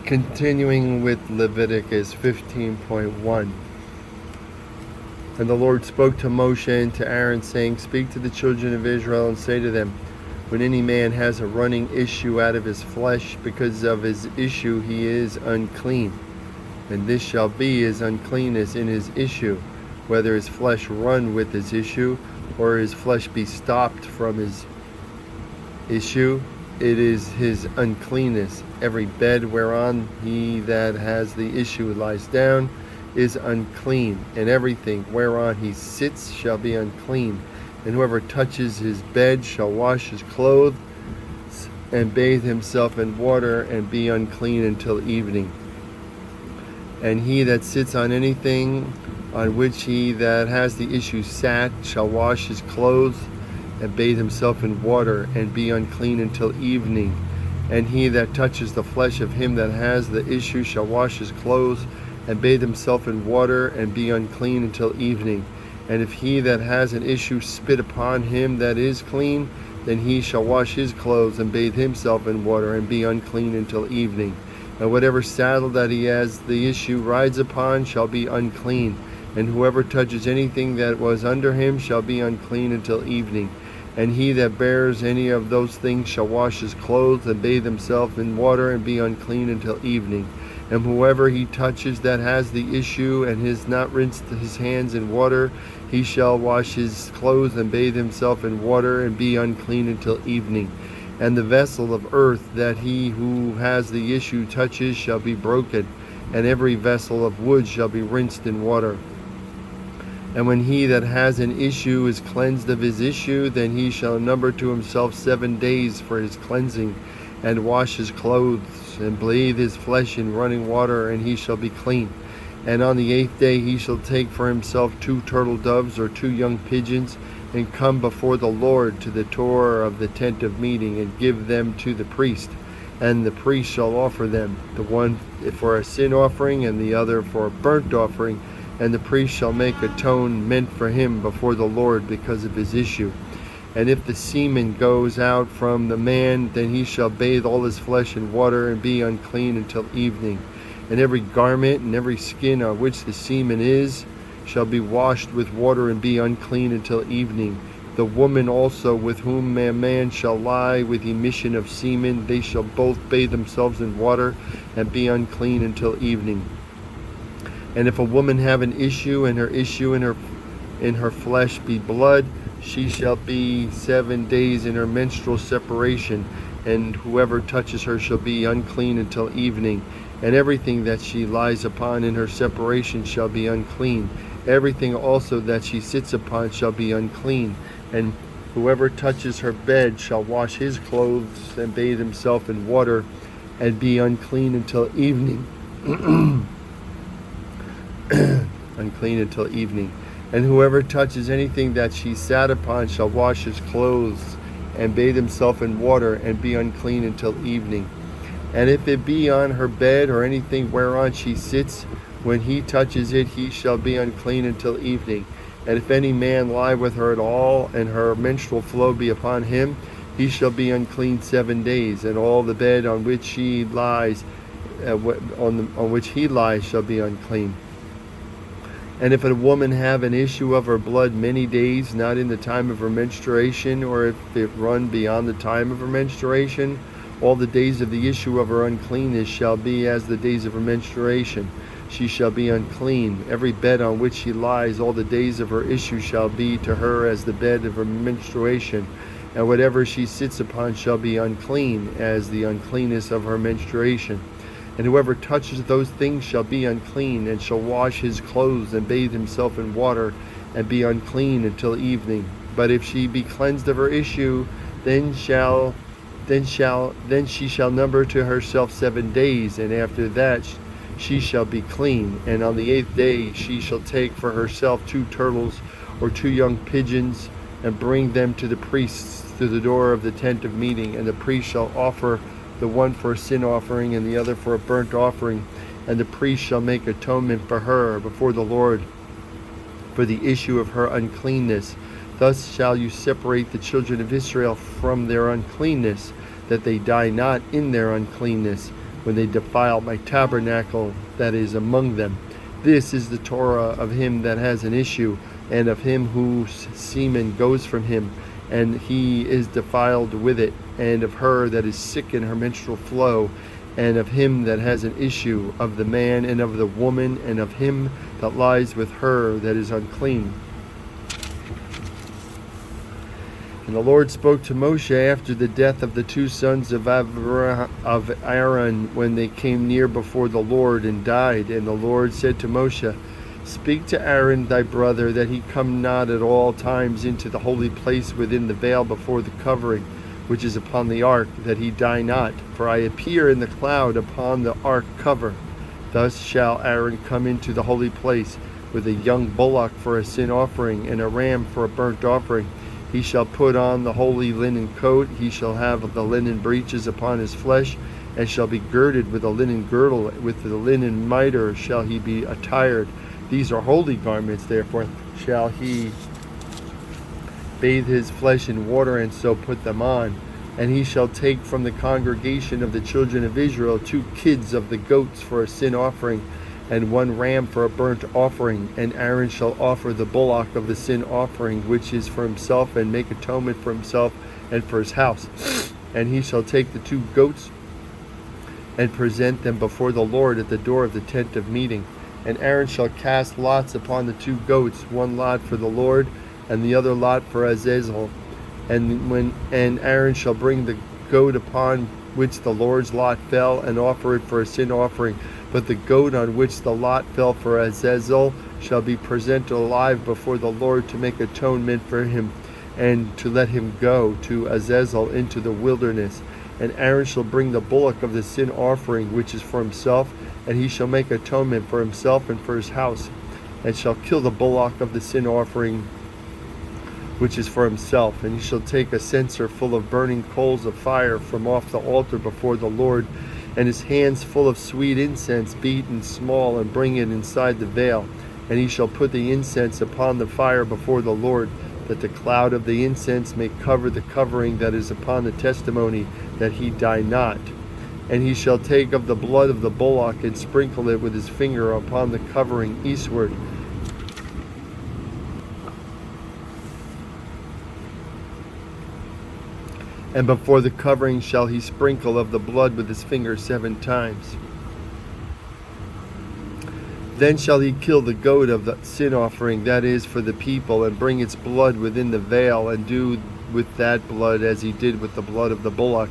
Continuing with Leviticus 15.1. And the Lord spoke to Moshe and to Aaron, saying, Speak to the children of Israel and say to them, when any man has a running issue out of his flesh, because of his issue he is unclean. And this shall be his uncleanness in his issue, whether his flesh run with his issue, or his flesh be stopped from his issue. It is his uncleanness. Every bed whereon he that has the issue lies down is unclean, and everything whereon he sits shall be unclean. And whoever touches his bed shall wash his clothes and bathe himself in water and be unclean until evening. And he that sits on anything on which he that has the issue sat shall wash his clothes and bathe himself in water and be unclean until evening. And he that touches the flesh of him that has the issue shall wash his clothes and bathe himself in water and be unclean until evening. And if he that has an issue spit upon him that is clean, then he shall wash his clothes and bathe himself in water and be unclean until evening. And whatever saddle that he has the issue rides upon shall be unclean. And whoever touches anything that was under him shall be unclean until evening. And he that bears any of those things shall wash his clothes and bathe himself in water and be unclean until evening. And whoever he touches that has the issue and has not rinsed his hands in water, he shall wash his clothes and bathe himself in water and be unclean until evening. And the vessel of earth that he who has the issue touches shall be broken, and every vessel of wood shall be rinsed in water. And when he that has an issue is cleansed of his issue, then he shall number to himself 7 days for his cleansing, and wash his clothes, and bathe his flesh in running water, and he shall be clean. And on the 8th day he shall take for himself 2 turtle doves or 2 young pigeons, and come before the Lord to the door of the tent of meeting, and give them to the priest. And the priest shall offer them, the one for a sin offering, and the other for a burnt offering. And the priest shall make atonement for him before the Lord because of his issue. And if the semen goes out from the man, then he shall bathe all his flesh in water and be unclean until evening. And every garment and every skin on which the semen is shall be washed with water and be unclean until evening. The woman also with whom a man shall lie with emission of semen, they shall both bathe themselves in water and be unclean until evening. And if a woman have an issue, and her issue in her flesh be blood, she shall be 7 days in her menstrual separation, and whoever touches her shall be unclean until evening. And everything that she lies upon in her separation shall be unclean. Everything also that she sits upon shall be unclean. And whoever touches her bed shall wash his clothes and bathe himself in water and be unclean until evening. Unclean until evening. And whoever touches anything that she sat upon shall wash his clothes and bathe himself in water and be unclean until evening. And if it be on her bed or anything whereon she sits, when he touches it, he shall be unclean until evening. And if any man lie with her at all, and her menstrual flow be upon him, he shall be unclean 7 days. And all the bed on which she lies, on which he lies, shall be unclean. And if a woman have an issue of her blood many days, not in the time of her menstruation, or if it run beyond the time of her menstruation, all the days of the issue of her uncleanness shall be as the days of her menstruation. She shall be unclean. Every bed on which she lies, all the days of her issue shall be to her as the bed of her menstruation. And whatever she sits upon shall be unclean, as the uncleanness of her menstruation. And whoever touches those things shall be unclean, and shall wash his clothes and bathe himself in water and be unclean until evening. But if she be cleansed of her issue, then she shall number to herself 7 days, and after that she shall be clean. And on the 8th day she shall take for herself 2 turtles or 2 young pigeons, and bring them to the priests to the door of the tent of meeting. And the priest shall offer the one for a sin offering and the other for a burnt offering. And the priest shall make atonement for her before the Lord for the issue of her uncleanness. Thus shall you separate the children of Israel from their uncleanness, that they die not in their uncleanness. when they defile my tabernacle that is among them. This is the Torah of him that has an issue, and of him whose semen goes from him, and he is defiled with it, and of her that is sick in her menstrual flow, and of him that has an issue, of the man and of the woman, and of him that lies with her that is unclean. And the Lord spoke to Moshe after the death of the two sons of Aaron, when they came near before the Lord and died. And the Lord said to Moshe, Speak to Aaron thy brother, that he come not at all times into the holy place within the veil before the covering, which is upon the ark, that he die not. For I appear in the cloud upon the ark cover. Thus shall Aaron come into the holy place with a young bullock for a sin offering, and a ram for a burnt offering. He shall put on the holy linen coat. He shall have the linen breeches upon his flesh, and shall be girded with a linen girdle. With the linen mitre shall he be attired. These are holy garments, therefore shall he bathe his flesh in water, and so put them on. And he shall take from the congregation of the children of Israel 2 kids of the goats for a sin offering, and 1 ram for a burnt offering. And Aaron shall offer the bullock of the sin offering, which is for himself, and make atonement for himself and for his house. And he shall take the 2 goats and present them before the Lord at the door of the tent of meeting. And Aaron shall cast lots upon the 2 goats, 1 lot for the Lord, and the other lot for Azazel. And Aaron shall bring the goat upon which the Lord's lot fell, and offer it for a sin offering. But the goat on which the lot fell for Azazel shall be presented alive before the Lord, to make atonement for him, and to let him go to Azazel into the wilderness. And Aaron shall bring the bullock of the sin offering, which is for himself, and he shall make atonement for himself and for his house, and shall kill the bullock of the sin offering, which is for himself. And he shall take a censer full of burning coals of fire from off the altar before the Lord, and his hands full of sweet incense beaten small, and bring it inside the veil. And he shall put the incense upon the fire before the Lord, that the cloud of the incense may cover the covering that is upon the testimony, that he die not. And he shall take of the blood of the bullock, and sprinkle it with his finger upon the covering eastward. And before the covering shall he sprinkle of the blood with his finger 7 times. Then shall he kill the goat of the sin offering, that is for the people, and bring its blood within the veil, and do with that blood as he did with the blood of the bullock,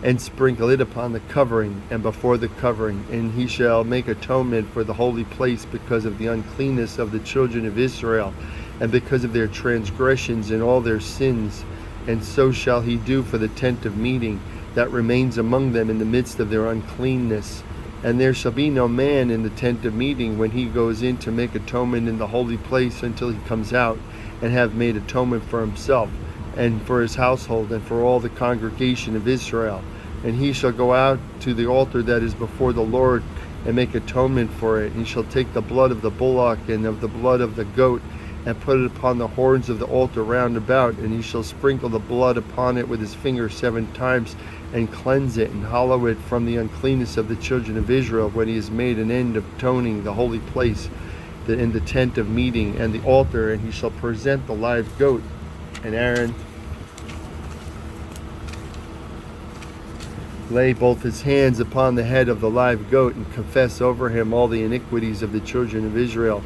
and sprinkle it upon the covering and before the covering. And he shall make atonement for the holy place because of the uncleanness of the children of Israel, and because of their transgressions and all their sins. And so shall he do for the tent of meeting that remains among them in the midst of their uncleanness. And there shall be no man in the tent of meeting when he goes in to make atonement in the holy place, until he comes out and have made atonement for himself and for his household and for all the congregation of Israel. And he shall go out to the altar that is before the Lord and make atonement for it. And he shall take the blood of the bullock and of the blood of the goat, and put it upon the horns of the altar round about. And he shall sprinkle the blood upon it with his finger 7 times, and cleanse it, and hallow it from the uncleanness of the children of Israel, when he has made an end of atoning the holy place, in the tent of meeting and the altar. And he shall present the live goat. And Aaron lay both his hands upon the head of the live goat, and confess over him all the iniquities of the children of Israel,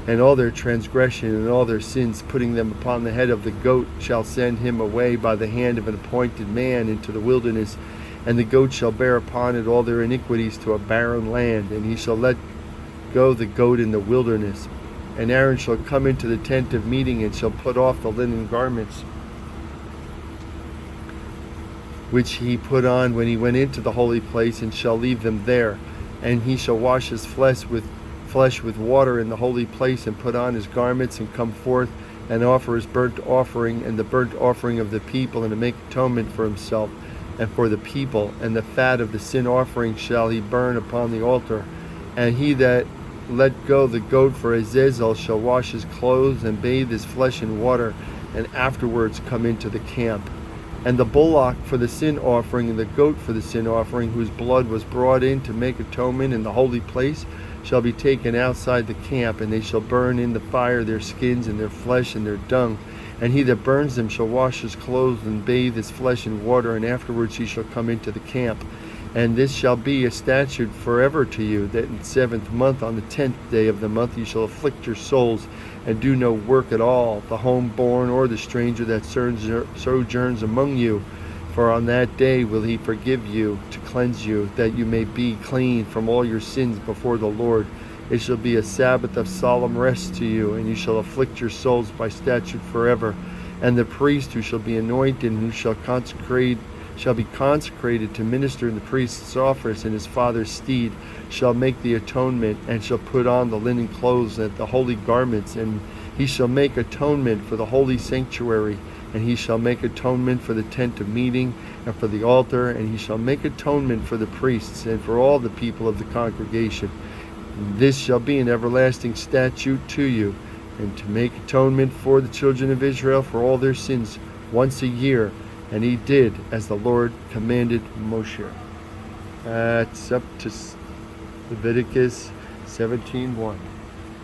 and all their transgression and all their sins, putting them upon the head of the goat. Shall send him away by the hand of an appointed man into the wilderness, and the goat shall bear upon it all their iniquities to a barren land. And he shall let go the goat in the wilderness. And Aaron shall come into the tent of meeting, and shall put off the linen garments which he put on when he went into the holy place, and shall leave them there. And he shall wash his flesh with water in the holy place, and put on his garments, and come forth and offer his burnt offering and the burnt offering of the people, and to make atonement for himself and for the people. And the fat of the sin offering shall he burn upon the altar. And he that let go the goat for Azazel shall wash his clothes and bathe his flesh in water, and afterwards come into the camp. And the bullock for the sin offering and the goat for the sin offering, whose blood was brought in to make atonement in the holy place, shall be taken outside the camp, and they shall burn in the fire their skins and their flesh and their dung. And he that burns them shall wash his clothes and bathe his flesh in water, and afterwards he shall come into the camp. And this shall be a statute forever to you, that in the 7th month, on the 10th day of the month, you shall afflict your souls, and do no work at all, the homeborn or the stranger that sojourns among you. For on that day will he forgive you, to cleanse you, that you may be clean from all your sins before the Lord. It shall be a Sabbath of solemn rest to you, and you shall afflict your souls by statute forever. And the priest who shall be anointed, and who shall be consecrated to minister in the priest's office in his father's stead, shall make the atonement, and shall put on the linen clothes and the holy garments, and he shall make atonement for the holy sanctuary, and he shall make atonement for the tent of meeting, and for the altar, and he shall make atonement for the priests, and for all the people of the congregation. And this shall be an everlasting statute to you, and to make atonement for the children of Israel for all their sins once a year. And he did as the Lord commanded Moshe. That's up to Leviticus 17:1.